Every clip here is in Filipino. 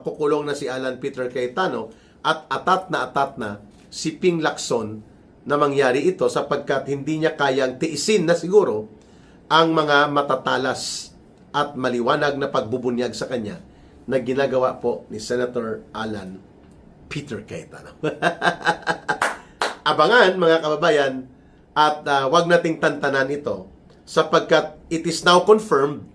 Kukulong na si Alan Peter Cayetano at atat na si Ping Lacson na mangyari ito sapagkat hindi niya kayang tiisin na siguro ang mga matatalas at maliwanag na pagbubunyag sa kanya na ginagawa po ni Senator Alan Peter Cayetano. Abangan mga kababayan at wag nating tantanan ito sapagkat it is now confirmed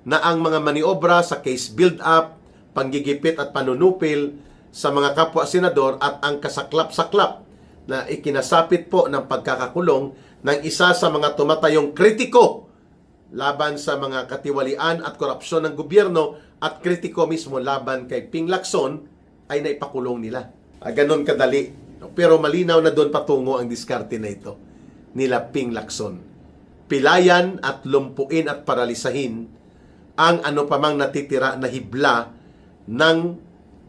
na ang mga maniobra sa case build-up, panggigipit at panunupil sa mga kapwa senador at ang kasaklap-saklap na ikinasapit po ng pagkakakulong ng isa sa mga tumatayong kritiko laban sa mga katiwalian at korupsyon ng gobyerno at kritiko mismo laban kay Ping Lacson ay naipakulong nila. Ganon kadali. Pero malinaw na doon patungo ang diskarte na ito nila Ping Lacson. Pilayan at lumpuin at paralisahin ang ano pa mang natitira na hibla ng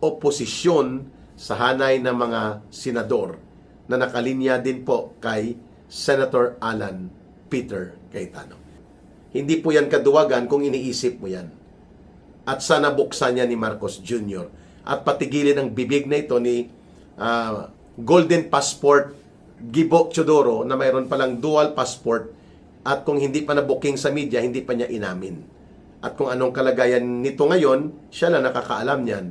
oposisyon sa hanay ng mga senador na nakalinya din po kay Senator Alan Peter Cayetano. Hindi po yan kaduwagan kung iniisip mo yan. At sana buksan niya ni Marcos Jr. at patigilin ang bibig na ito ni Golden Passport Gibo Chodoro na mayroon palang dual passport at kung hindi pa na-booking sa media, hindi pa niya inamin. At kung anong kalagayan nito ngayon, siya lang nakakaalam niyan.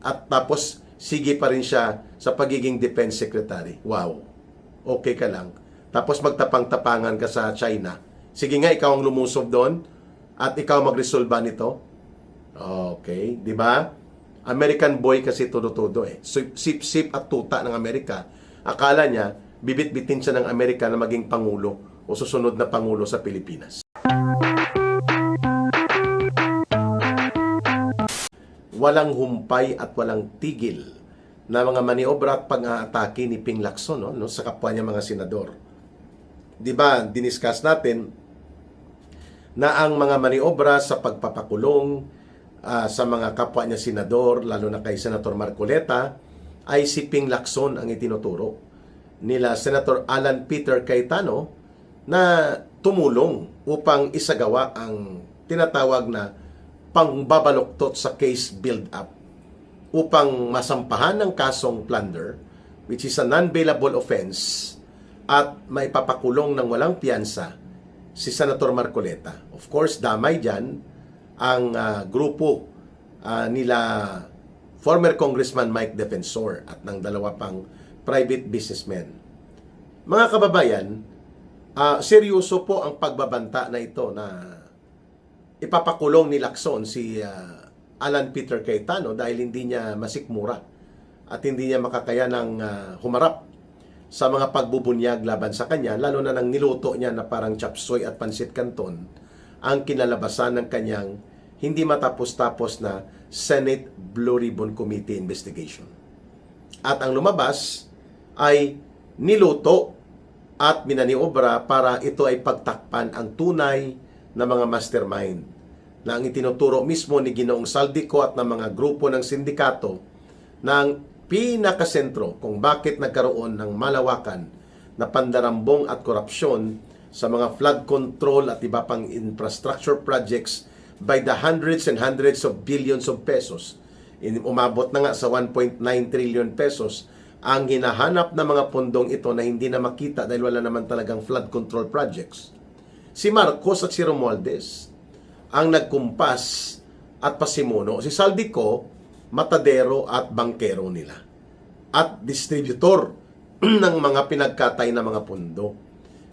At tapos, sige pa rin siya sa pagiging defense secretary. Wow. Okay ka lang. Tapos magtapang-tapangan ka sa China. Sige nga, ikaw ang lumusob doon at ikaw magresolba nito. Okay. Di ba? American boy kasi todo-todo eh. Sip-sip at tuta ng Amerika. Akala niya, bibit-bitin siya ng Amerika na maging pangulo o susunod na pangulo sa Pilipinas. Walang humpay at walang tigil na mga maniobra at pang-aatake ni Ping Lacson sa kapwa niya mga senador. Di ba, diniscuss natin na ang mga maniobra sa pagpapakulong sa mga kapwa niya senador, lalo na kay Senator Marcoleta, ay si Ping Lacson ang itinuturo nila Senator Alan Peter Cayetano na tumulong upang isagawa ang tinatawag na pangbabaluktot sa case build-up upang masampahan ng kasong plunder, which is a non-bailable offense, at maipapakulong ng walang piyansa si Senator Marcoleta. Of course, damay dyan ang grupo nila former Congressman Mike Defensor at ng dalawa pang private businessmen. Mga kababayan, seryoso po ang pagbabanta na ito na ipapakulong ni Lacson si Alan Peter Cayetano dahil hindi niya masikmura at hindi niya makakaya ng humarap sa mga pagbubunyag laban sa kanya, lalo na nang niluto niya na parang chapsoy at pansit canton ang kinalabasan ng kanyang hindi matapos-tapos na Senate Blue Ribbon Committee investigation. At ang lumabas ay niluto at minaniobra para ito ay pagtakpan ang tunay na mga mastermind na ang itinuturo mismo ni Ginoong Saldico at ng mga grupo ng sindikato ng pinakasentro kung bakit nagkaroon ng malawakan na pandarambong at korupsyon sa mga flood control at iba pang infrastructure projects by the hundreds and hundreds of billions of pesos. Umabot na nga sa 1.9 trillion pesos ang hinahanap na mga pundong ito na hindi na makita dahil wala naman talagang flood control projects. Si Marcos at si Romualdez ang nagkumpas at pasimuno. Si Saldico, matadero at bankero nila. At distributor ng mga pinagkatay na mga pundo.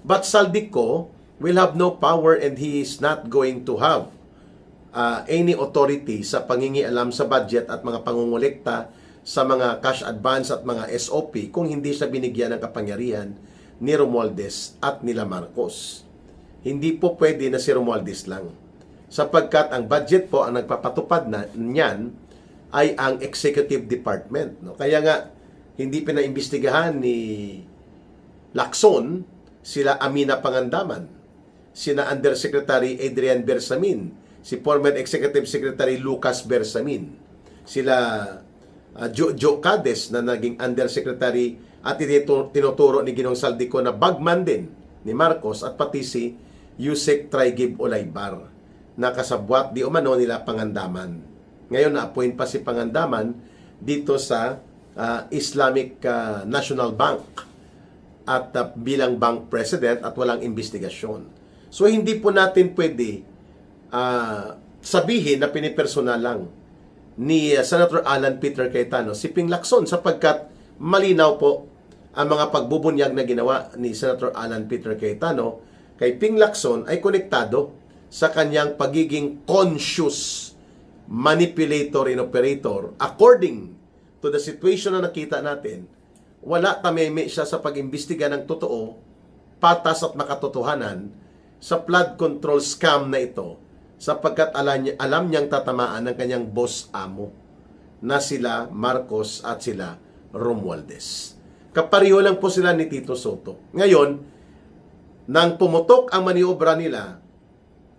But Saldico will have no power and he is not going to have any authority sa pangingialam sa budget at mga pangungulekta sa mga cash advance at mga SOP kung hindi siya binigyan ng kapangyarihan ni Romualdez at nila Marcos. Hindi po pwede na si Romualdez lang. Sapagkat ang budget po ang nagpapatupad na niyan ay ang executive department. Kaya nga, hindi pinaimbestigahan ni Lacson sila Amina Pangandaman, sina Undersecretary Adrian Bersamin, si former Executive Secretary Lucas Bersamin, sila Joe Cades na naging Undersecretary at tinuturo ni Ginong Saldico na bagman din ni Marcos at pati si Yusek Traigib Olaybar na kasabwat di umano nila Pangandaman. Ngayon na-appoint pa si Pangandaman dito sa Islamic National Bank at bilang bank president at walang investigasyon. So hindi po natin pwede sabihin na pinipersonal lang ni Senator Alan Peter Cayetano si Ping Lacson sapagkat malinaw po ang mga pagbubunyag na ginawa ni Senator Alan Peter Cayetano kay Ping Lacson ay konektado sa kanyang pagiging conscious manipulator and operator. According to the situation na nakita natin, wala tameme siya sa pag-imbestiga ng totoo, patas at makatotohanan sa flood control scam na ito sapagkat alam niyang tatamaan ng kanyang boss amo na sila Marcos at sila Romualdez. Kapareho lang po sila ni Tito Soto. Ngayon, nang pumutok ang maniobra nila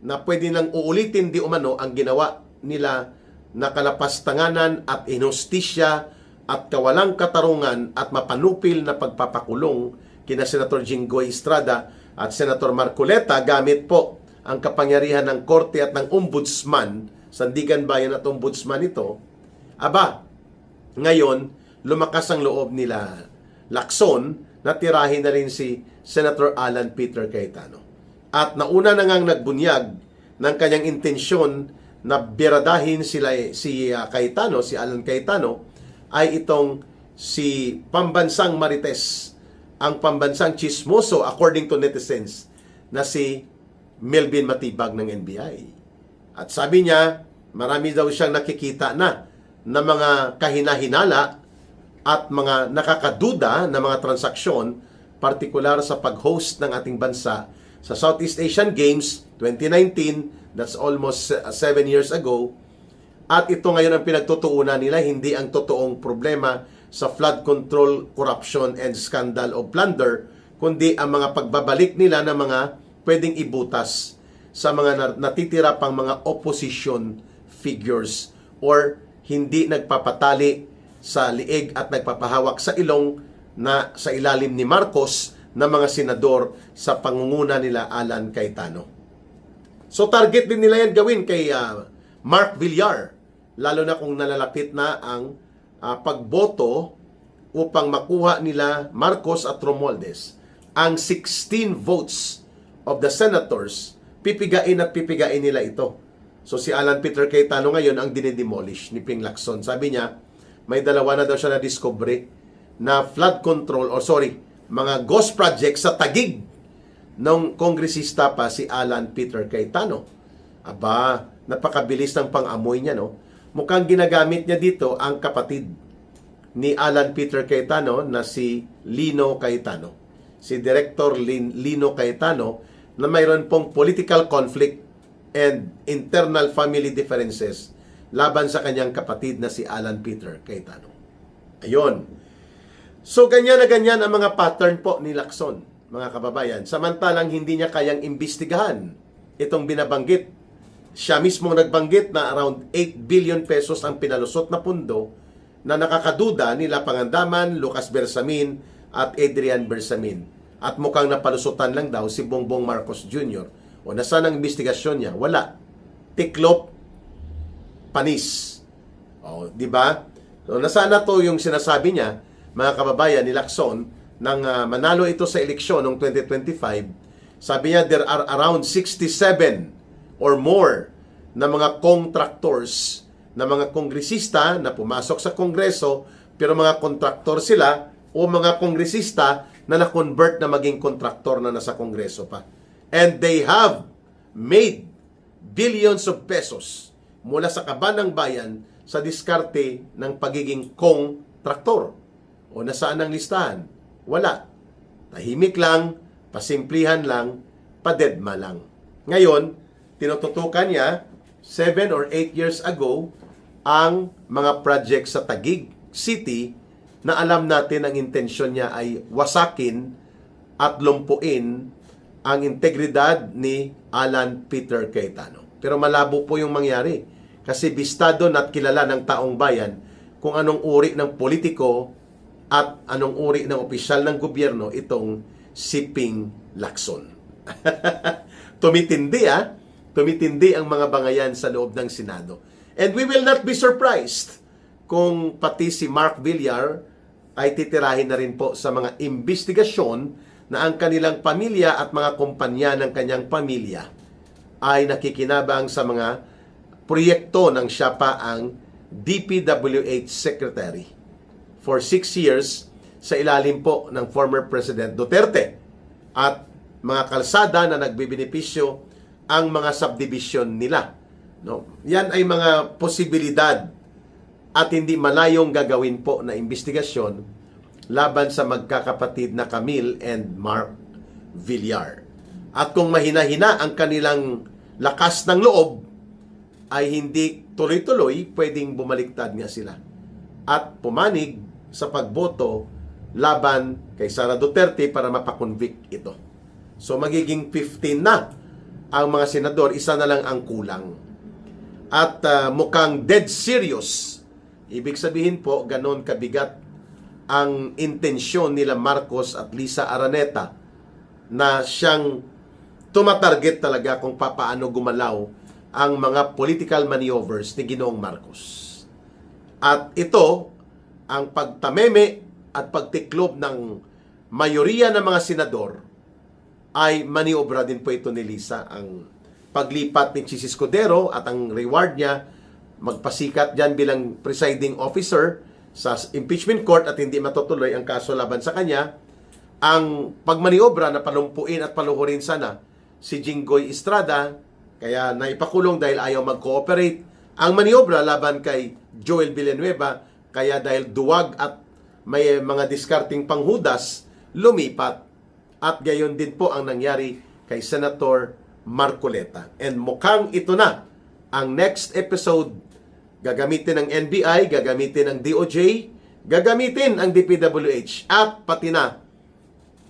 na pwede nang uulitin di umano ang ginawa nila na kalapastanganan at inustisya at kawalang katarungan at mapanupil na pagpapakulong kina Senator Jinggoy Estrada at Senator Marcoleta gamit po ang kapangyarihan ng korte at ng ombudsman, Sandigan Bayan at ombudsman ito, ngayon, lumakas ang loob nila Lacson na tirahin na rin si Senator Alan Peter Cayetano. At nauna na ngang nagbunyag ng kanyang intensyon na biradahin si Cayetano, si Alan Cayetano, ay itong si pambansang Marites, ang pambansang chismoso according to netizens na si Melvin Matibag ng NBI. At sabi niya, marami daw siyang nakikita na mga kahina-hinala at mga nakakaduda na mga transaksyon, partikular sa pag-host ng ating bansa sa Southeast Asian Games 2019, that's almost 7 years ago. At ito ngayon ang pinagtutuunan nila, hindi ang totoong problema sa flood control, corruption, and scandal of plunder, kundi ang mga pagbabalik nila ng mga pwedeng ibutas sa mga natitira pang mga opposition figures or hindi nagpapatali sa liig at nagpapahawak sa ilong na sa ilalim ni Marcos na mga senador sa pangunguna nila Alan Cayetano. So target din nila yan gawin kay Mark Villar, lalo na kung nalalapit na ang pagboto upang makuha nila Marcos at Romualdez ang 16 votes of the senators, pipigain nila ito. So si Alan Peter Cayetano ngayon ang dinidemolish ni Ping Lacson. Sabi niya, may dalawa na daw siya na-discovery na flood control, mga ghost projects sa Taguig ng kongresista pa si Alan Peter Cayetano. Napakabilis ng pang-amoy niya, no? Mukhang ginagamit niya dito ang kapatid ni Alan Peter Cayetano na si Lino Cayetano. Si Director Lino Cayetano na mayroon pong political conflict and internal family differences laban sa kanyang kapatid na si Alan Peter Cayetano. Ayun. So, ganyan na ganyan ang mga pattern po ni Lacson, mga kababayan. Samantalang hindi niya kayang imbestigahan itong binabanggit. Siya mismo nagbanggit na around 8 billion pesos ang pinalusot na pundo na nakakaduda nila Pangandaman, Lucas Bersamin at Adrian Bersamin. At mukhang napalusutan lang daw si Bongbong Marcos Jr. O nasaan ang investigasyon niya? Wala. Tiklop, panis. O, di ba? So, nasaan na to yung sinasabi niya, mga kababayan ni Lacson, nang manalo ito sa eleksyon noong 2025, sabi niya there are around 67 or more na mga contractors, na mga kongresista na pumasok sa kongreso, pero mga kontraktor sila o mga kongresista na na-convert na maging kontraktor na nasa kongreso pa. And they have made billions of pesos mula sa kaban ng bayan sa diskarte ng pagiging kontraktor. O nasaan ang listahan? Wala. Tahimik lang, pasimplihan lang, padedma lang. Ngayon, tinututukan niya 7 or 8 years ago ang mga project sa Taguig City na alam natin ang intensyon niya ay wasakin at lumpuin ang integridad ni Alan Peter Cayetano. Pero malabo po yung mangyari kasi bistado at kilala ng taong bayan kung anong uri ng politiko at anong uri ng opisyal ng gobyerno itong si Ping Lacson. Tumitindi ang mga bangayan sa loob ng Senado. And we will not be surprised kung pati si Mark Villar ay titirahin na rin po sa mga investigasyon na ang kanilang pamilya at mga kumpanya ng kanyang pamilya ay nakikinabang sa mga proyekto ng siya pa ang DPWH Secretary for 6 years sa ilalim po ng former President Duterte at mga kalsada na nagbibenepisyo ang mga subdivision nila. No? Yan ay mga posibilidad at hindi malayong gagawin po na investigasyon laban sa magkakapatid na Camille and Mark Villar. At kung mahina-hina ang kanilang lakas ng loob, ay hindi tuloy-tuloy, pwedeng bumaliktad nga sila at pumanig sa pagboto laban kay Sara Duterte para mapakonvict ito. So magiging 15 na ang mga senador, isa na lang ang kulang. At mukhang dead serious. Ibig sabihin po, ganon kabigat ang intensyon nila Marcos at Lisa Araneta na siyang tumatarget talaga kung papaano gumalaw ang mga political maneuvers ni Ginoong Marcos. At ito, ang pagtameme at pagtiklob ng mayoriya ng mga senador ay maniobra din po ito ni Lisa. Ang paglipat ni Chis Escudero at ang reward niya, magpasikat dyan bilang presiding officer sa impeachment court at hindi matutuloy ang kaso laban sa kanya, ang pagmaniobra na palumpuin at paluhurin sana si Jinggoy Estrada, kaya naipakulong dahil ayaw mag-cooperate. Ang maniobra laban kay Joel Villanueva, kaya dahil duwag at may mga discarding panghudas, lumipat. At gayon din po ang nangyari kay Senator Marcoleta. And mukhang ito na ang next episode. Gagamitin ng NBI, gagamitin ng DOJ, gagamitin ang DPWH, at pati na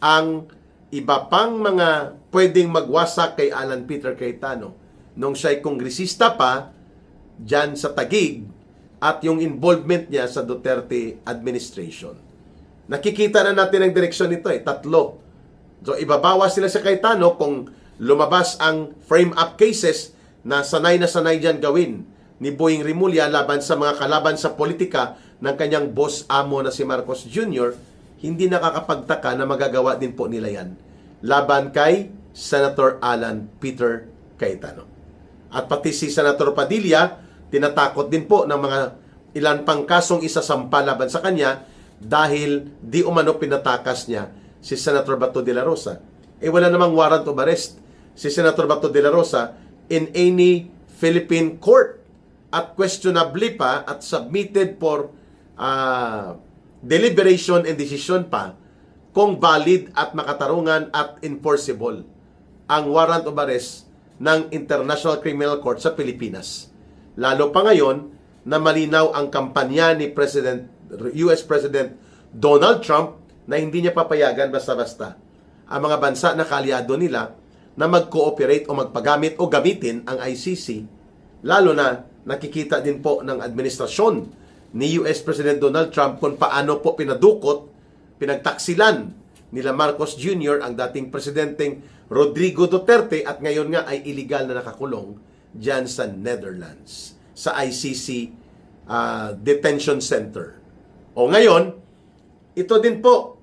ang iba pang mga pwedeng magwasak kay Alan Peter Cayetano nung siya'y kongresista pa dyan sa Taguig at yung involvement niya sa Duterte administration. Nakikita na natin ang direksyon nito, 3. So ibabawas sila sa Cayetano kung lumabas ang frame-up cases na sanay dyan gawin ni Boying Rimulya laban sa mga kalaban sa politika ng kanyang boss amo na si Marcos Jr., hindi nakakapagtaka na magagawa din po nila yan laban kay Senator Alan Peter Cayetano. At pati si Senator Padilla, tinatakot din po ng mga ilan pang kasong isasampa laban sa kanya dahil di umano pinatakas niya si Senator Bato de la Rosa. Wala namang warrant of arrest si Senator Bato de la Rosa in any Philippine court at questionably pa at submitted for deliberation and decision pa kung valid at makatarungan at enforceable ang warrant of arrest ng International Criminal Court sa Pilipinas. Lalo pa ngayon na malinaw ang kampanya ni US President Donald Trump na hindi niya papayagan basta-basta ang mga bansa na kaalyado nila na mag-cooperate o magpagamit o gamitin ang ICC, lalo na nakikita din po ng administrasyon ni US President Donald Trump kung paano po pinagtaksilan nila Marcos Jr. ang dating presidenteng Rodrigo Duterte at ngayon nga ay illegal na nakakulong dyan sa Netherlands, sa ICC Detention Center. O ngayon, ito din po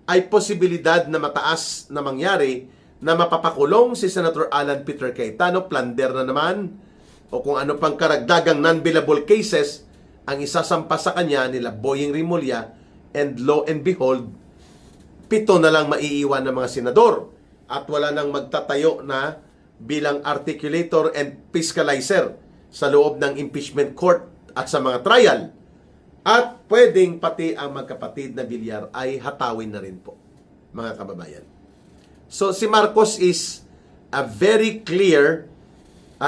ay posibilidad na mataas na mangyari na mapapakulong si Senator Alan Peter Cayetano, plunder na naman, o kung ano pang karagdagang non-billable cases ang isasampa sa kanya nila Boying Rimulya, and lo and behold, 7 na lang maiiwan ng mga senador at wala nang magtatayo na bilang articulator and fiscalizer sa loob ng impeachment court at sa mga trial. At pwedeng pati ang magkapatid na Villar ay hatawin na rin po, mga kababayan. So si Marcos is a very clear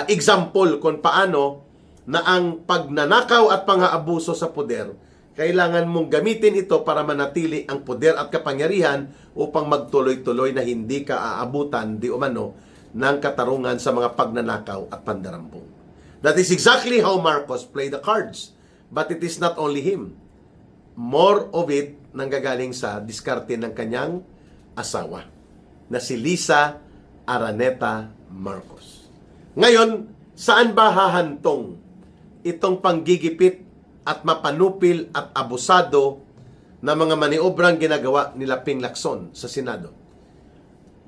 example kung paano na ang pagnanakaw at pang-aabuso sa poder, kailangan mong gamitin ito para manatili ang poder at kapangyarihan upang magtuloy-tuloy na hindi ka aabutan di umano ng katarungan sa mga pagnanakaw at pandarambong. That is exactly how Marcos played the cards. But it is not only him. More of it nanggagaling sa diskarte ng kanyang asawa na si Lisa Araneta Marcos. Ngayon, saan ba hahantong itong panggigipit at mapanupil at abusado na mga maniobrang ginagawa nila Ping Lacson sa Senado.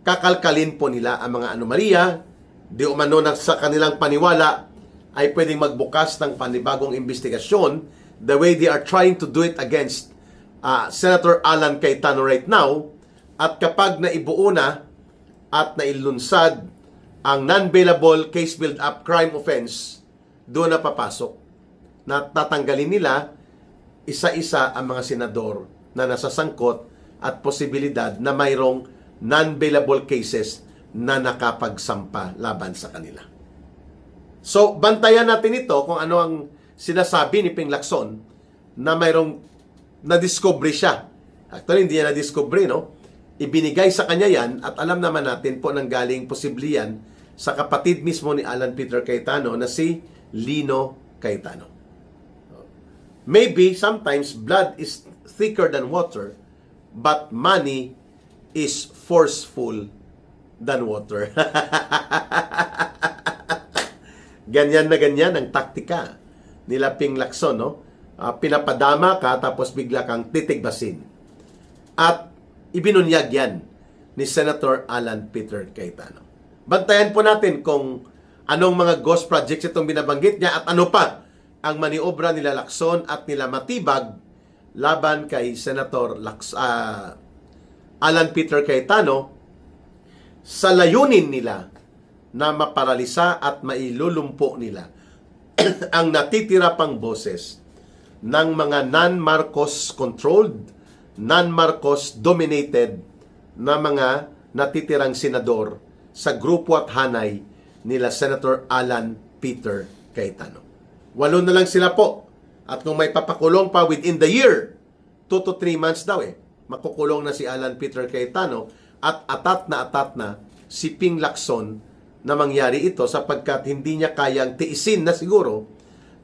Kakalkalin po nila ang mga anomalya, di umano na sa kanilang paniwala ay pwedeng magbukas ng panibagong investigasyon the way they are trying to do it against Senator Alan Cayetano right now. At kapag naibuo na at nailunsad ang non-bailable case build-up crime offense, doon na papasok. Natatanggalin nila isa-isa ang mga senador na nasasangkot at posibilidad na mayroong non-bailable cases na nakapagsampa laban sa kanila. So, bantayan natin ito kung ano ang sinasabi ni Ping Lacson na mayroong na-discovery siya. Actually, hindi niya na-discovery, no? Ibinigay sa kanya yan at alam naman natin po nang galing posible yan sa kapatid mismo ni Alan Peter Cayetano na si Lino Cayetano. Maybe sometimes blood is thicker than water, but money is forceful than water. Ganyan na ganyan ang taktika nila Ping Lacson, no? Pinapadama ka tapos bigla kang titigbasin. At ibinunyag yan ni Senator Alan Peter Cayetano. Bantayan po natin kung anong mga ghost projects itong binabanggit niya at ano pa ang maniobra nila Lacson at nila Matibag laban kay Senator Alan Peter Cayetano sa layunin nila na maparalisa at mailulumpo nila ang natitira pang boses ng mga non-Marcos controlled, non-Marcos dominated na mga natitirang senador sa grupo at hanay nila Senator Alan Peter Cayetano. 8 na lang sila po. At kung may papakulong pa within the year, 2 to 3 months daw makukulong na si Alan Peter Cayetano at atat na si Ping Lacson na mangyari ito sapagkat hindi niya kayang tiisin na siguro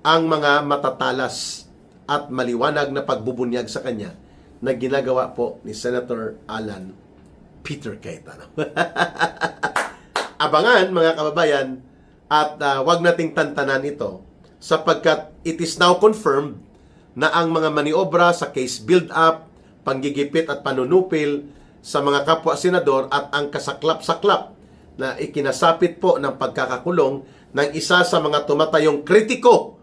ang mga matatalas at maliwanag na pagbubunyag sa kanya na ginagawa po ni Senator Alan Peter Cayetano. Abangan mga kababayan at wag nating tantanan ito sapagkat it is now confirmed na ang mga maniobra sa case build-up, panggigipit at panunupil sa mga kapwa senador at ang kasaklap-saklap na ikinasapit po ng pagkakakulong ng isa sa mga tumatayong kritiko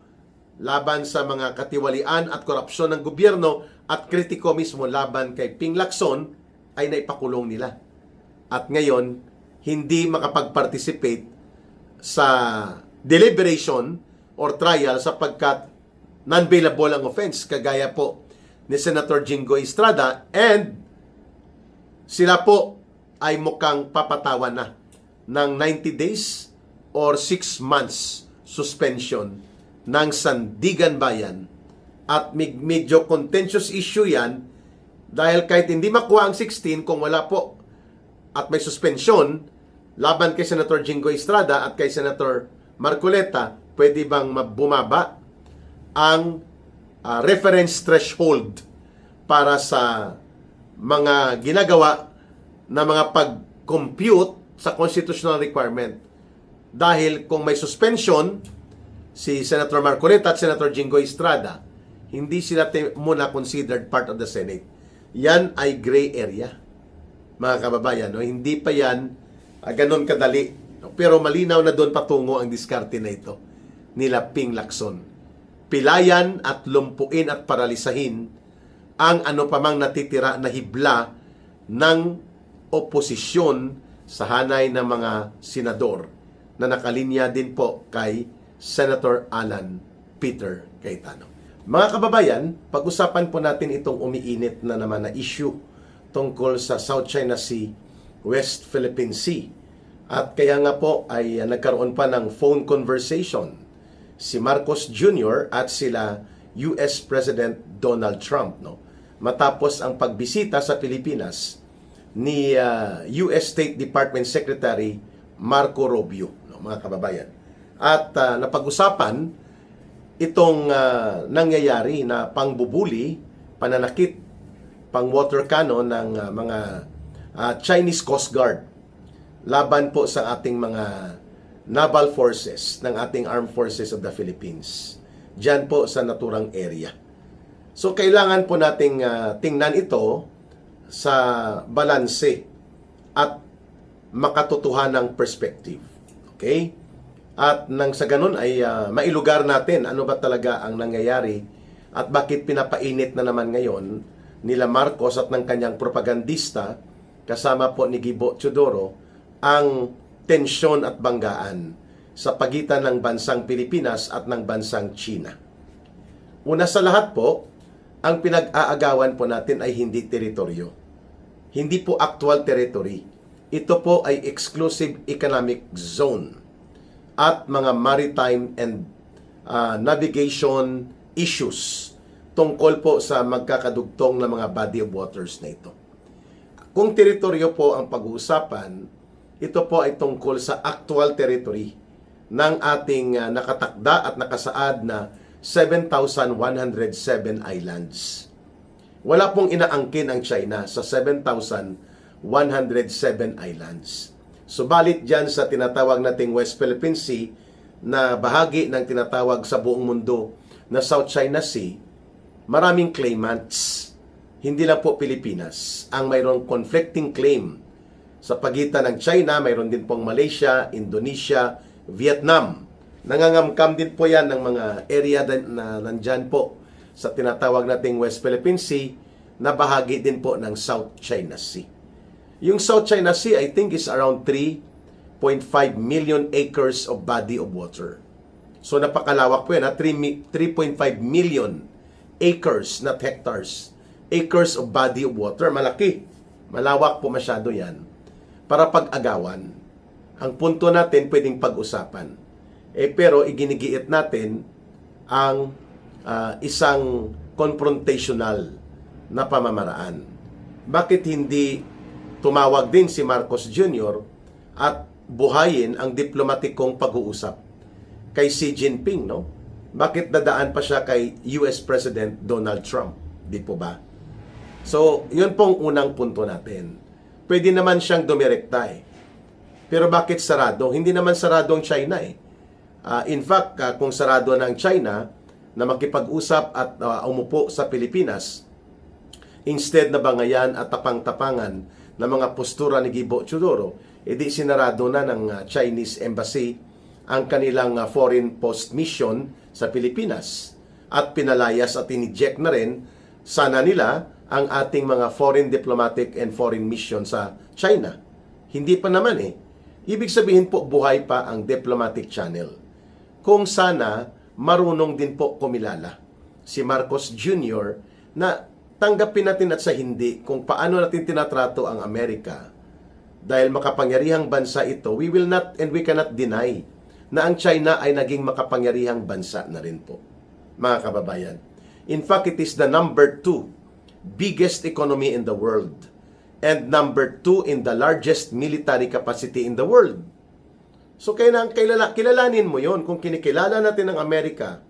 laban sa mga katiwalian at korupsyon ng gobyerno at kritiko mismo laban kay Ping Lacson ay naipakulong nila. At ngayon, hindi makapag-participate sa deliberation or trial sapagkat non-bailable ang offense kagaya po ni Senator Jinggoy Estrada and sila po ay mukhang papatawan na ng 90 days or 6 months suspension ng Sandigan Bayan at medyo contentious issue yan dahil kahit hindi makuha ang 16 kung wala po at may suspension laban kay Senator Jinggoy Estrada at kay Senator Marcoleta, pwede bang bumaba ang reference threshold para sa mga ginagawa na mga pag-compute sa constitutional requirement. Dahil kung may suspension, si Senator Marcoleta at Senator Jinggoy Estrada, hindi sila muna considered part of the Senate. Yan ay gray area, mga kababayan. No? Hindi pa yan ganun kadali. No? Pero malinaw na doon patungo ang diskarte na ito nila Ping Lacson. Pilayan at lumpuin at paralisahin ang ano pamang natitira na hibla ng oposisyon sa hanay ng mga senador na nakalinya din po kay Senator Alan Peter Cayetano. Mga kababayan, pag-usapan po natin itong umiinit na naman na issue tungkol sa South China Sea, West Philippine Sea. At kaya nga po ay nagkaroon pa ng phone conversation si Marcos Jr. at sila US President Donald Trump, no? Matapos ang pagbisita sa Pilipinas ni US State Department Secretary Marco Rubio, no, mga kababayan. At napag-usapan itong nangyayari na pangbubuli, pananakit, pang-water cannon ng mga Chinese Coast Guard laban po sa ating mga naval forces ng ating armed forces of the Philippines. dyan po sa naturang area. So kailangan po nating tingnan ito sa balanse at makatotohanang perspective. Okay? At nang sa ganun ay mailugar natin ano ba talaga ang nangyayari at bakit pinapainit na naman ngayon nila Marcos at ng kanyang propagandista kasama po ni Gibo Teodoro ang tensyon at banggaan sa pagitan ng bansang Pilipinas at ng bansang China. Una sa lahat po, ang pinag-aagawan po natin ay hindi teritoryo. Hindi po actual territory. Ito po ay exclusive economic zone at mga maritime and navigation issues tungkol po sa magkakadugtong na mga body of waters na ito. Kung teritoryo po ang pag-uusapan, ito po ay tungkol sa actual territory ng ating nakatakda at nakasaad na 7,107 islands. Wala pong inaangkin ang China sa 7,107 islands. Subalit dyan sa tinatawag nating West Philippine Sea na bahagi ng tinatawag sa buong mundo na South China Sea, maraming claimants. Hindi lang po Pilipinas ang mayroong conflicting claim. Sa pagitan ng China, mayroon din pong Malaysia, Indonesia, Vietnam. Nangangamkam din po yan ng mga area na nandyan po sa tinatawag nating West Philippine Sea na bahagi din po ng South China Sea. Yung South China Sea, I think, is around 3.5 million acres of body of water. So napakalawak po yan, 3.5 million acres, not hectares. Acres of body of water. Malaki. Malawak po masyado yan. Para pag-agawan. Ang punto natin pwedeng pag-usapan. Pero iginigiit natin ang isang confrontational na pamamaraan. Bakit hindi tumawag din si Marcos Jr. at buhayin ang diplomatikong pag-uusap kay Xi Jinping, no? Bakit dadaan pa siya kay US President Donald Trump? Di po ba? So, yun pong unang punto natin. Pwede naman siyang dumirekta eh. Pero bakit sarado? Hindi naman sarado ang China eh. In fact, kung sarado ng China na makipag-usap at umupo sa Pilipinas, instead na bangayan at tapang-tapangan ng mga postura ni Gibo Teodoro, edi sinarado na ng Chinese Embassy ang kanilang foreign post mission sa Pilipinas at pinalayas at iniject na rin sana nila ang ating mga foreign diplomatic and foreign mission sa China. Hindi pa naman eh. Ibig sabihin po buhay pa ang diplomatic channel. Kung sana marunong din po kumilala si Marcos Jr. na tanggapin natin at sa hindi kung paano natin tinatrato ang Amerika. Dahil makapangyarihang bansa ito, we will not and we cannot deny na ang China ay naging makapangyarihang bansa na rin po, mga kababayan. In fact, it is the number 2 biggest economy in the world and number 2 in the largest military capacity in the world. So kilalanin mo yon kung kinikilala natin ng Amerika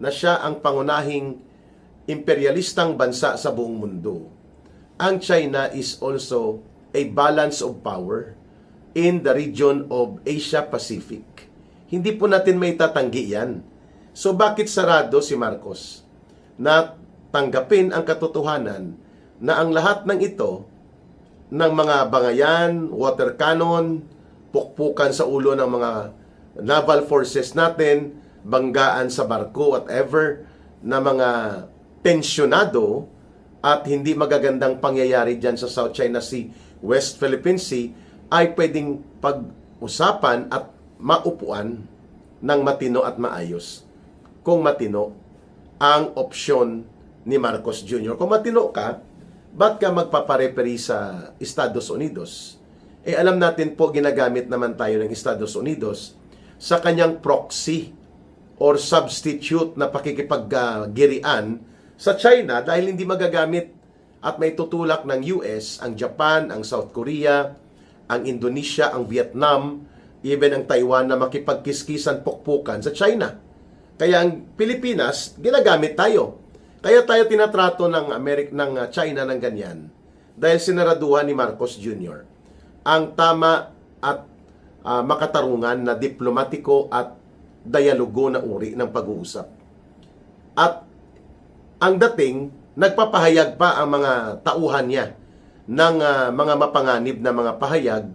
na siya ang pangunahing imperialistang bansa sa buong mundo. Ang China is also a balance of power in the region of Asia-Pacific. Hindi po natin may tatanggi yan. So bakit sarado si Marcos na tanggapin ang katotohanan na ang lahat ng ito, ng mga bangayan, water cannon, pukpukan sa ulo ng mga naval forces natin, banggaan sa barko, whatever, na mga tensyonado at hindi magagandang pangyayari dyan sa South China Sea, West Philippine Sea, ay pwedeng pag-usapan at maupuan ng matino at maayos. Kung matino ang opsyon ni Marcos Jr. Kung matino ka, ba't ka magpapareperi sa Estados Unidos? Alam natin po, ginagamit naman tayo ng Estados Unidos sa kanyang proxy or substitute na pakikipaggirian sa China dahil hindi magagamit at may tutulak ng US, ang Japan, ang South Korea, ang Indonesia, ang Vietnam, even ang Taiwan na makipagkiskisan pukpukan sa China. Kaya ang Pilipinas, ginagamit tayo. Kaya tayo tinatrato ng China ng ganyan dahil sinaraduhan ni Marcos Jr. ang tama at makatarungan na diplomatiko at dialogo na uri ng pag-uusap. At ang dating, nagpapahayag pa ang mga tauhan niya ng mga mapanganib na mga pahayag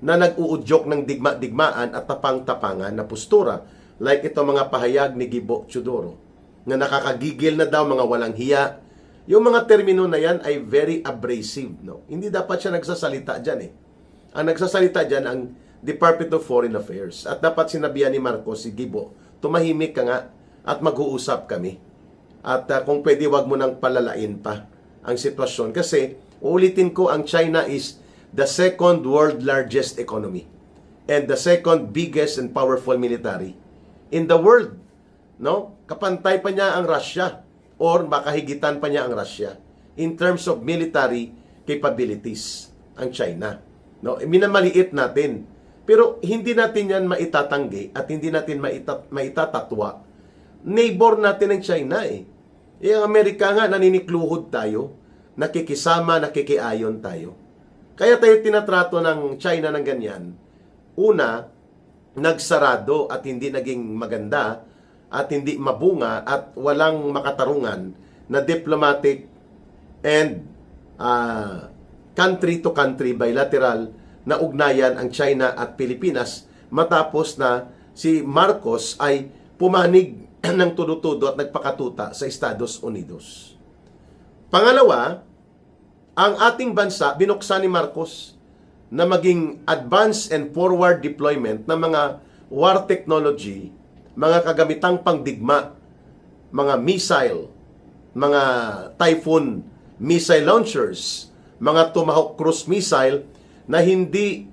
na nag-uudyok ng digma-digmaan at tapang-tapangan na postura. Like ito mga pahayag ni Gibo Teodoro na nakakagigil na daw, mga walang hiya. Yung mga termino na yan ay very abrasive. No? Hindi dapat siya nagsasalita dyan eh. Ang nagsasalita dyan ang Department of Foreign Affairs. At dapat sinabihan ni Marcos, si Gibo, tumahimik ka nga at mag-uusap kami. At kung pwede, wag mo nang palalain pa ang sitwasyon. Kasi, uulitin ko, ang China is the second world largest economy and the second biggest and powerful military in the world. No? Kapantay pa niya ang Russia or makahigitan pa niya ang Russia in terms of military capabilities ang China. No? Minamaliit natin. Pero hindi natin yan maitatanggi at hindi natin maitatatwa. Neighbor natin ang China eh. Ang Amerika nga, naninikluhod tayo, nakikisama, nakikiayon tayo. Kaya tayo tinatrato ng China ng ganyan. Una, nagsarado at hindi naging maganda at hindi mabunga at walang makatarungan na diplomatic and country-to-country bilateral na ugnayan ang China at Pilipinas matapos na si Marcos ay pumanig ng tudo-tudo at nagpakatuta sa Estados Unidos. Pangalawa, ang ating bansa binuksan ni Marcos na maging advanced and forward deployment ng mga war technology, mga kagamitang pangdigma, mga missile, mga Typhoon missile launchers, mga Tomahawk cruise missile na hindi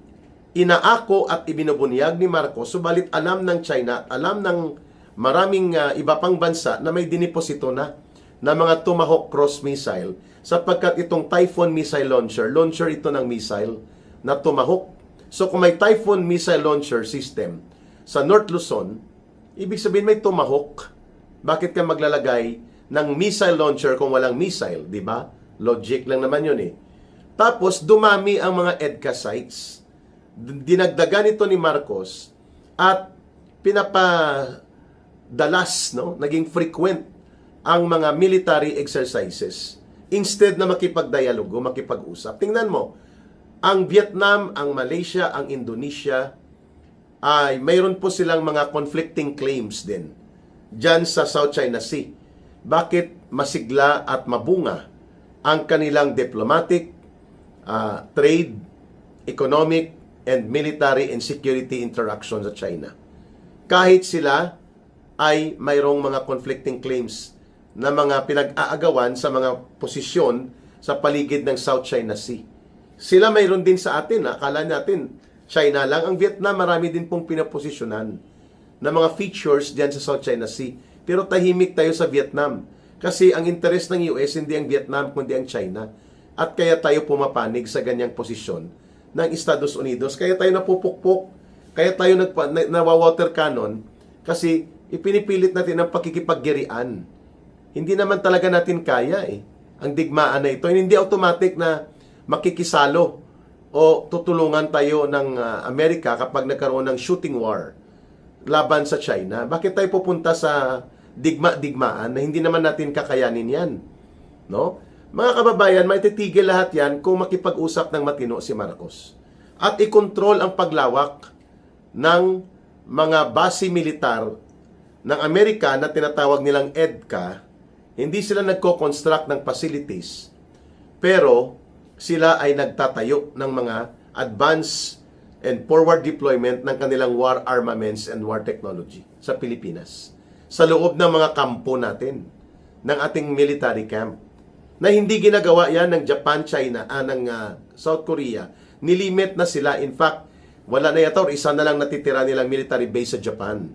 inaako at ibinubunyag ni Marcos, subalit alam ng China, alam ng maraming iba pang bansa na may diniposito na mga Tomahawk cruise missile sapagkat itong Typhoon missile launcher ito ng missile na Tomahawk. So kung may Typhoon missile launcher system sa North Luzon, ibig sabihin may Tomahawk. Bakit ka maglalagay ng missile launcher kung walang missile, di ba? Logic lang naman yun eh. Tapos dumami ang mga EDCA sites. Dinagdagan ito ni Marcos at pinapadalas, no? Naging frequent ang mga military exercises instead na makipagdialogo, makipag-usap. Tingnan mo, ang Vietnam, ang Malaysia, ang Indonesia, ay mayroon po silang mga conflicting claims din dyan sa South China Sea. Bakit masigla at mabunga ang kanilang diplomatic, trade, economic, and military and security interaction sa China? Kahit sila ay mayroong mga conflicting claims na mga pinag-aagawan sa mga posisyon sa paligid ng South China Sea. Sila mayroon din sa atin. Akala natin, China lang. Ang Vietnam, marami din pong pinaposisyonan na mga features diyan sa South China Sea. Pero tahimik tayo sa Vietnam. Kasi ang interest ng US, hindi ang Vietnam, kundi ang China. At kaya tayo pumapanig sa ganyang posisyon ng Estados Unidos. Kaya tayo napupukpok. Kaya tayo nawa-water cannon. Kasi ipinipilit natin ang pakikipaggirian. Hindi naman talaga natin kaya eh. Ang digmaan na ito. Hindi automatic na makikisalo o tutulungan tayo ng Amerika kapag nagkaroon ng shooting war laban sa China. Bakit tayo pupunta sa digma-digmaan na hindi naman natin kakayanin yan? No? Mga kababayan, maititigil lahat yan kung makipag-usap ng matino si Marcos. At ikontrol ang paglawak ng mga base militar ng Amerika na tinatawag nilang EDCA. Hindi sila nagko-construct ng facilities, pero sila ay nagtatayo ng mga advanced and forward deployment ng kanilang war armaments and war technology sa Pilipinas. Sa loob ng mga kampo natin, ng ating military camp, na hindi ginagawa yan ng Japan, China, ng South Korea. Nilimit na sila. In fact, wala na yata or isa na lang natitira nilang military base sa Japan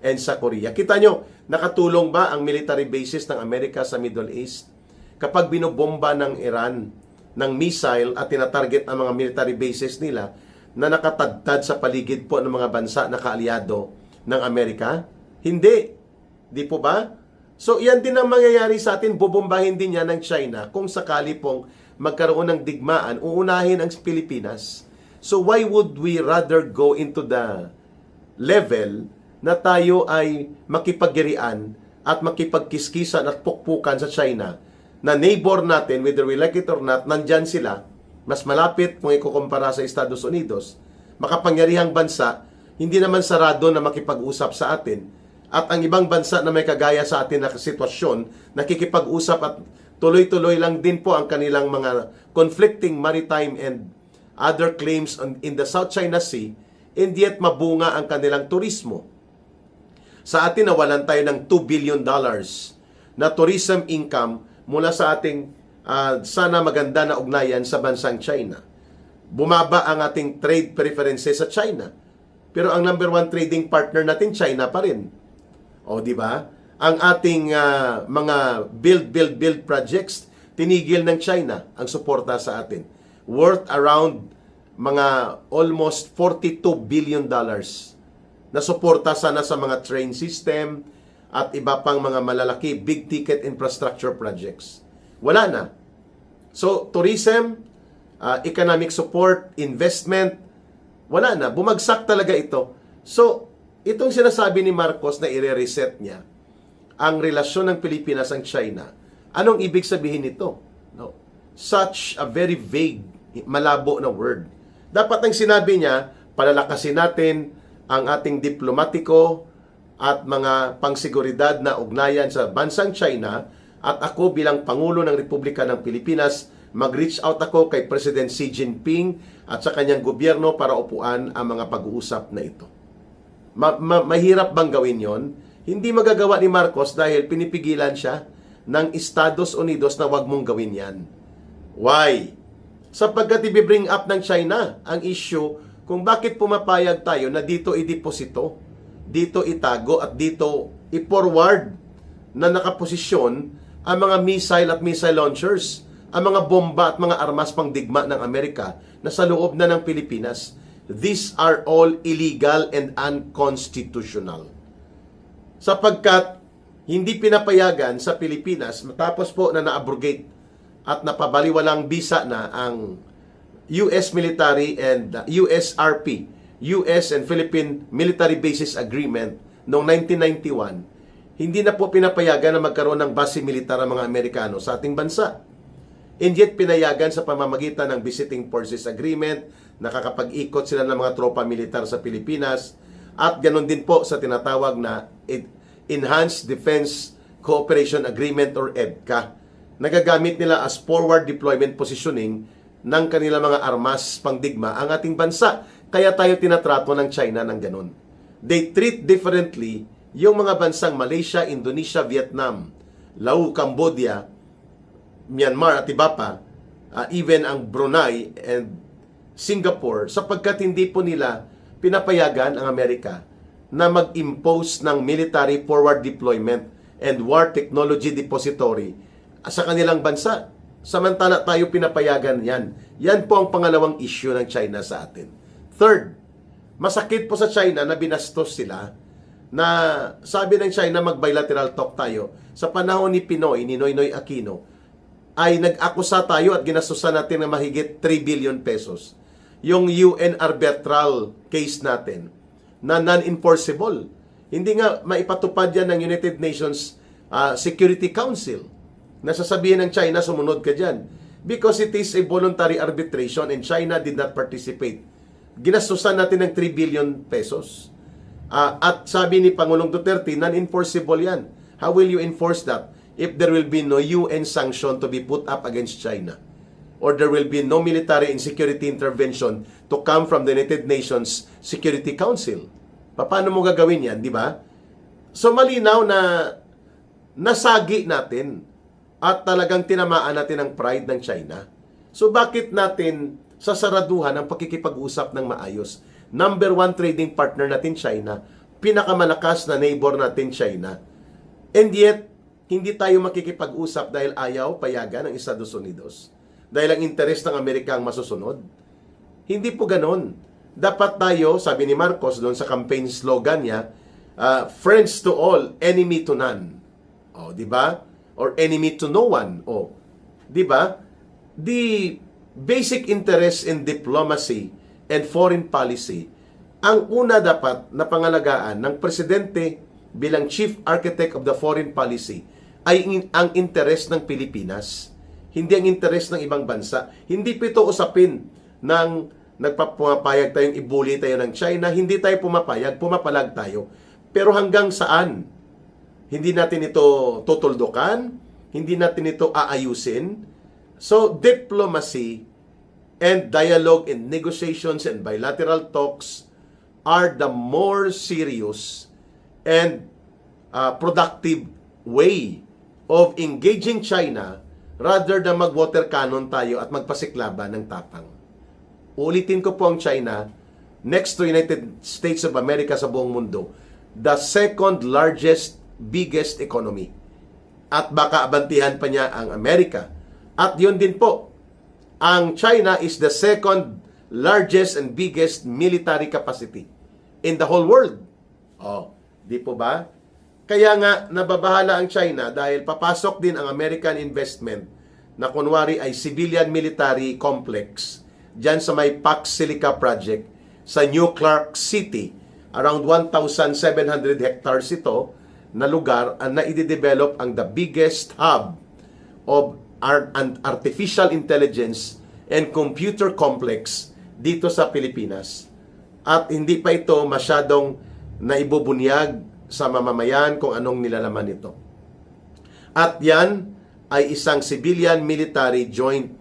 and sa Korea. Kita nyo, nakatulong ba ang military bases ng Amerika sa Middle East? Kapag binobomba ng Iran ng missile at tinatarget ang mga military bases nila na nakatadtad sa paligid po ng mga bansa na kaalyado ng Amerika? Hindi. Di po ba? So, yan din ang mangyayari sa atin. Bubombahin din yan ng China kung sakali pong magkaroon ng digmaan, uunahin ang Pilipinas. So, why would we rather go into the level na tayo ay makipaggirian at makipagkiskisan at pukpukan sa China na neighbor natin, whether we like it or not, nandyan sila, mas malapit kung ikukumpara sa Estados Unidos, makapangyarihang bansa, hindi naman sarado na makipag-usap sa atin. At ang ibang bansa na may kagaya sa atin na sitwasyon, nakikipag-usap at tuloy-tuloy lang din po ang kanilang mga conflicting maritime and other claims in the South China Sea, and yet mabunga ang kanilang turismo. Sa atin, nawalan tayo ng $2 billion na tourism income mula sa ating sana maganda na ugnayan sa bansang China. Bumaba ang ating trade preferences sa China. Pero ang number one trading partner natin, China pa rin. O, di ba? Ang ating mga build projects, tinigil ng China ang suporta sa atin. Worth around mga almost $42 billion na suporta sana sa mga train system at iba pang mga malalaki big ticket infrastructure projects. Wala na. So, tourism, economic support, investment, wala na. Bumagsak talaga ito. So, itong sinasabi ni Marcos na i-reset niya ang relasyon ng Pilipinas ang China, anong ibig sabihin nito? No? Such a very vague, malabo na word. Dapat ang sinabi niya, palalakasin natin ang ating diplomatiko at mga pangsiguridad na ugnayan sa bansang China, at ako bilang Pangulo ng Republika ng Pilipinas, mag-reach out ako kay President Xi Jinping at sa kanyang gobyerno para upuan ang mga pag-uusap na ito. Mahirap bang gawin yon? Hindi magagawa ni Marcos dahil pinipigilan siya ng Estados Unidos na wag mong gawin yan. Why? Sapagkat i-bring up ng China ang issue kung bakit pumapayag tayo na dito i-deposito, dito itago at dito i-forward na nakaposisyon ang mga missile at missile launchers, ang mga bomba at mga armas pangdigma ng Amerika na sa loob na ng Pilipinas. These are all illegal and unconstitutional. Sapagkat hindi pinapayagan sa Pilipinas matapos po na na-abrogate at napabaliwalang bisa na ang US Military and USRP, US and Philippine Military Bases Agreement noong 1991, hindi na po pinapayagan na magkaroon ng base militar ang mga Amerikano sa ating bansa. And yet, pinayagan sa pamamagitan ng Visiting Forces Agreement, nakakapag-ikot sila ng mga tropa militar sa Pilipinas, at ganoon din po sa tinatawag na Enhanced Defense Cooperation Agreement or EDCA. Nagagamit nila as forward deployment positioning ng kanilang mga armas pangdigma ang ating bansa. Kaya tayo tinatrato ng China ng ganoon. They treat differently yung mga bansang Malaysia, Indonesia, Vietnam, Laos, Cambodia, Myanmar at iba pa, even ang Brunei and Singapore, sapagkat hindi po nila pinapayagan ang Amerika na mag-impose ng military forward deployment and war technology depository sa kanilang bansa. Samantala tayo pinapayagan yan. Yan po ang pangalawang issue ng China sa atin. Third, masakit po sa China na binastos sila na sabi ng China mag-bilateral talk tayo. Sa panahon ni Pinoy, ni Noynoy Aquino, ay nag-akusa tayo at ginastusan natin ng mahigit 3 billion pesos. Yung UN arbitral case natin na non-enforceable. Hindi nga maipatupad yan ng United Nations Security Council. Nasasabihin ng China, sumunod ka dyan. Because it is a voluntary arbitration and China did not participate. Ginastusan natin ng 3 billion pesos. At sabi ni Pangulong Duterte, non-enforceable yan. How will you enforce that if there will be no UN sanction to be put up against China? Or there will be no military and security intervention to come from the United Nations Security Council? Paano mo gagawin yan, di ba? So malinaw na nasagi natin at talagang tinamaan natin ang pride ng China. So bakit natin sasaraduhan ang pakikipag-usap ng maayos? Number one trading partner natin China, pinakamalakas na neighbor natin China. And yet, hindi tayo makikipag-usap dahil ayaw payagan ng Estados Unidos. Dahil ang interes ng Amerika ang masusunod. Hindi po ganon. Dapat tayo, sabi ni Marcos doon sa campaign slogan niya, friends to all, enemy to none. O, di ba? Or enemy to no one. O, di ba? The basic interest in diplomacy and foreign policy, ang una dapat na pangalagaan ng presidente bilang Chief Architect of the Foreign Policy ay ang interes ng Pilipinas, hindi ang interes ng ibang bansa. Hindi po ito usapin ng nagpapumapayag tayong ibuli tayo ng China, hindi tayo pumapayag, pumapalag tayo. Pero hanggang saan? Hindi natin ito tutuldukan, hindi natin ito aayusin. So, diplomacy and dialogue and negotiations and bilateral talks are the more serious and productive way of engaging China rather than mag-water cannon tayo at magpasiklaban ng tapang. Ulitin ko po ang China, next to United States of America sa buong mundo, the second largest, biggest economy. At baka abantihan pa niya ang Amerika. At yun din po, ang China is the second largest and biggest military capacity in the whole world. Oh, di po ba? Kaya nga, nababahala ang China dahil papasok din ang American investment na kunwari ay civilian military complex dyan sa may Pax Silica project sa New Clark City. Around 1,700 hectares ito na lugar na i-develop ang the biggest hub of artificial intelligence and computer complex dito sa Pilipinas. At hindi pa ito masyadong naibubunyag sa mamamayan kung anong nilalaman nito. At yan ay isang civilian-military joint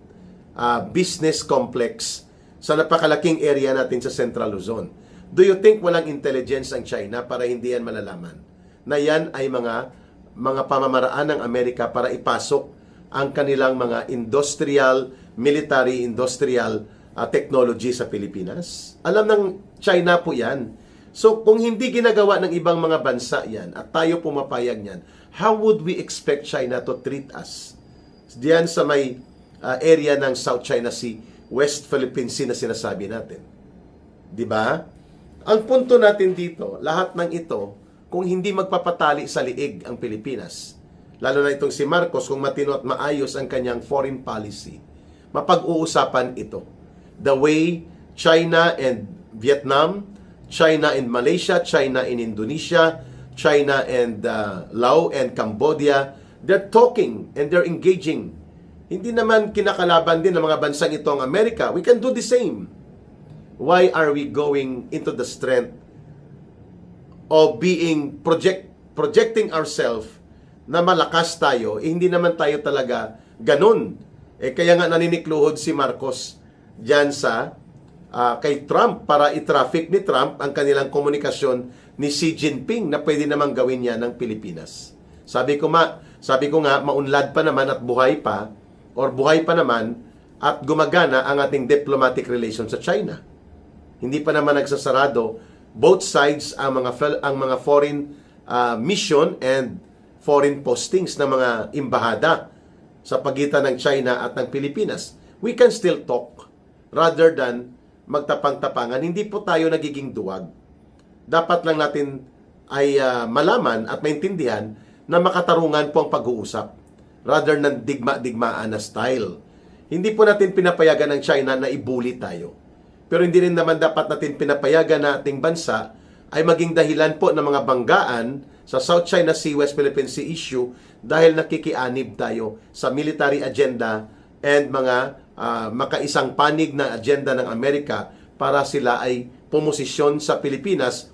business complex sa napakalaking area natin sa Central Luzon. Do you think walang intelligence ang China para hindi yan malalaman? Na yan ay mga pamamaraan ng Amerika para ipasok ang kanilang mga military industrial technology sa Pilipinas. Alam ng China po yan. So, kung hindi ginagawa ng ibang mga bansa yan at tayo pumapayag niyan, how would we expect China to treat us? Diyan sa may area ng South China Sea, West Philippine Sea na sinasabi natin. Di ba? Ang punto natin dito, lahat ng ito, kung hindi magpapatali sa liig ang Pilipinas, lalo na itong si Marcos, kung matino at maayos ang kanyang foreign policy, mapag-uusapan ito. The way China and Vietnam, China and Malaysia, China and Indonesia, China and Laos and Cambodia, they're talking and they're engaging. Hindi naman kinakalaban din ng mga bansang ito ang Amerika. We can do the same. Why are we going into the strength of projecting ourselves na malakas tayo? Hindi naman tayo talaga ganun. Kaya nga naninikluhod si Marcos dyan sa kay Trump para i-traffic ni Trump ang kanilang komunikasyon ni Xi Jinping na pwede namang gawin niya ng Pilipinas. Sabi ko nga, maunlad pa naman at buhay pa naman at gumagana ang ating diplomatic relations sa China. Hindi pa naman nagsasarado both sides ang mga foreign mission and foreign postings ng mga embahada sa pagitan ng China at ng Pilipinas. We can still talk rather than magtapang-tapangan. Hindi po tayo nagiging duwag. Dapat lang natin ay malaman at maintindihan na makatarungan po ang pag-uusap rather than digma-digmaan na style. Hindi po natin pinapayagan ng China na ibuli tayo. Pero hindi rin naman dapat natin pinapayagan na ating bansa ay maging dahilan po ng mga banggaan sa South China Sea, West Philippine Sea issue dahil nakikianib tayo sa military agenda and mga makaisang panig na agenda ng Amerika para sila ay pumosisyon sa Pilipinas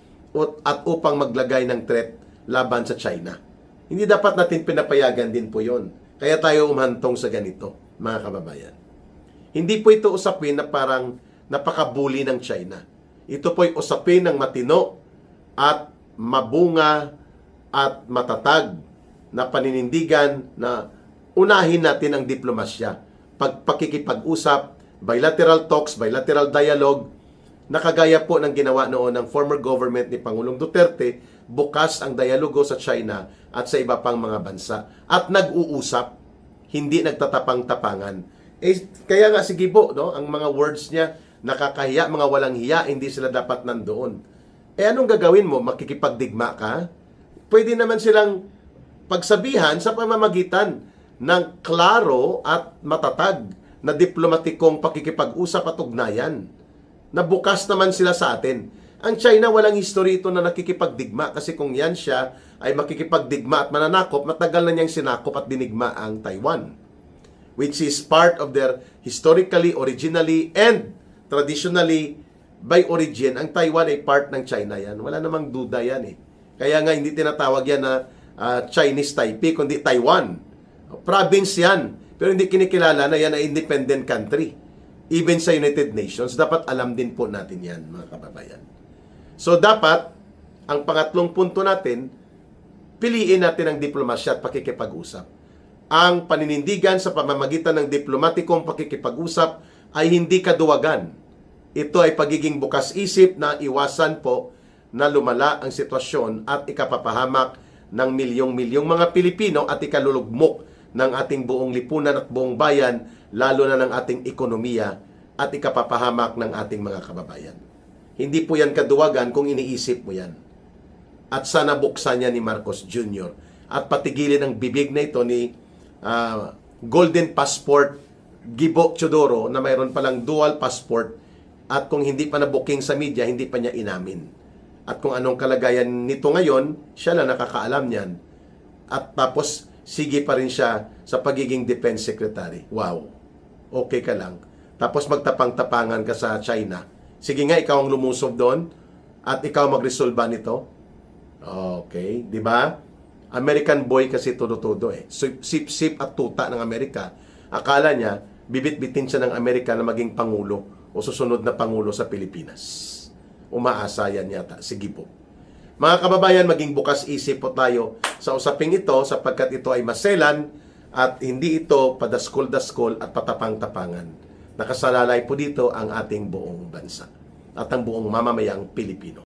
at upang maglagay ng threat laban sa China. Hindi dapat natin pinapayagan din po yon. Kaya tayo umhantong sa ganito, mga kababayan. Hindi po ito usapin na parang napakabuli ng China. Ito po'y usapin ng matino at mabunga at matatag na paninindigan na unahin natin ang diplomasya. Pakikipag-usap, bilateral talks, bilateral dialogue, nakagaya po ng ginawa noon ng former government ni Pangulong Duterte, bukas ang dialogo sa China at sa iba pang mga bansa. At nag-uusap, hindi nagtatapang-tapangan. Kaya nga sige po, no, ang mga words niya, nakakahiya, mga walang hiya, hindi sila dapat nandoon. Anong gagawin mo? Makikipagdigma ka? Pwede naman silang pagsabihan sa pamamagitan ng klaro at matatag na diplomatikong pakikipag-usap at ugnayan na bukas naman sila sa atin. Ang China, walang history ito na nakikipagdigma kasi kung yan siya ay makikipagdigma at mananakop, matagal na niyang sinakop at dinigma ang Taiwan, which is part of their historically, originally, and traditionally, by origin, ang Taiwan ay part ng China yan. Wala namang duda yan eh. Kaya nga hindi tinatawag yan na Chinese Taipei, kundi Taiwan. Province yan. Pero hindi kinikilala na yan ay independent country. Even sa United Nations, dapat alam din po natin yan, mga kababayan. So dapat, ang pangatlong punto natin, piliin natin ang diplomasya at pakikipag-usap. Ang paninindigan sa pamamagitan ng diplomatikong pakikipag-usap ay hindi kaduwagan. Ito ay pagiging bukas isip na iwasan po na lumala ang sitwasyon at ikapapahamak ng milyong-milyong mga Pilipino at ikalulugmok ng ating buong lipunan at buong bayan, lalo na ng ating ekonomiya at ikapapahamak ng ating mga kababayan. Hindi po yan kaduwagan kung iniisip mo yan. At sana buksan yan ni Marcos Jr. At patigilin ang bibig na ito ni Golden Passport Gibo Chodoro na mayroon palang dual passport at kung hindi pa na-booking sa media, hindi pa niya inamin. At kung anong kalagayan nito ngayon, siya lang nakakaalam niyan. At tapos, sige pa rin siya sa pagiging Defense Secretary. Wow. Okay ka lang. Tapos magtapang-tapangan ka sa China. Sige nga, ikaw ang lumusob doon at ikaw magresolba nito. Okay, di ba? American boy kasi todo-todo eh. Sip-sip at tuta ng Amerika. Akala niya, bibit-bitin siya ng Amerika na maging pangulo o susunod na pangulo sa Pilipinas. Umaasa yan yata. Sige po. Mga kababayan, maging bukas isip po tayo sa usaping ito sapagkat ito ay maselan at hindi ito padaskol-daskol at patapang-tapangan. Nakasalalay po dito ang ating buong bansa at ang buong mamamayang Pilipino.